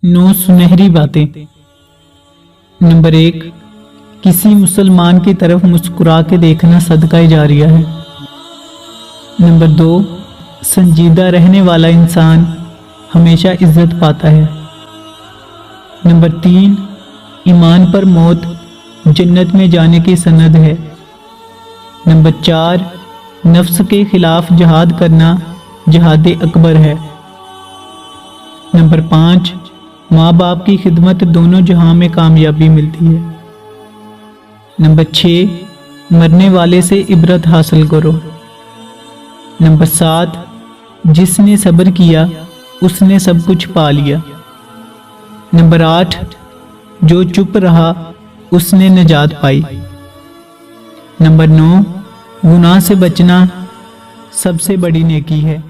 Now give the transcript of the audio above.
9 सुनहरी बातें। नंबर 1, किसी मुसलमान की तरफ मुस्कुरा के देखना सदका जारिया है। नंबर 2, संजीदा रहने वाला इंसान हमेशा इज्जत पाता है। नंबर 3, ईमान पर मौत जन्नत में जाने की सनद है। नंबर 4, नफ्स के खिलाफ जहाद करना जहाद अकबर है। नंबर 5, माँ बाप की खिदमत दोनों जहां में कामयाबी मिलती है। नंबर 6, मरने वाले से इबरत हासिल करो। नंबर 7, जिसने सब्र किया उसने सब कुछ पा लिया। नंबर 8, जो चुप रहा उसने निजात पाई। नंबर 9, गुनाह से बचना सबसे बड़ी नेकी है।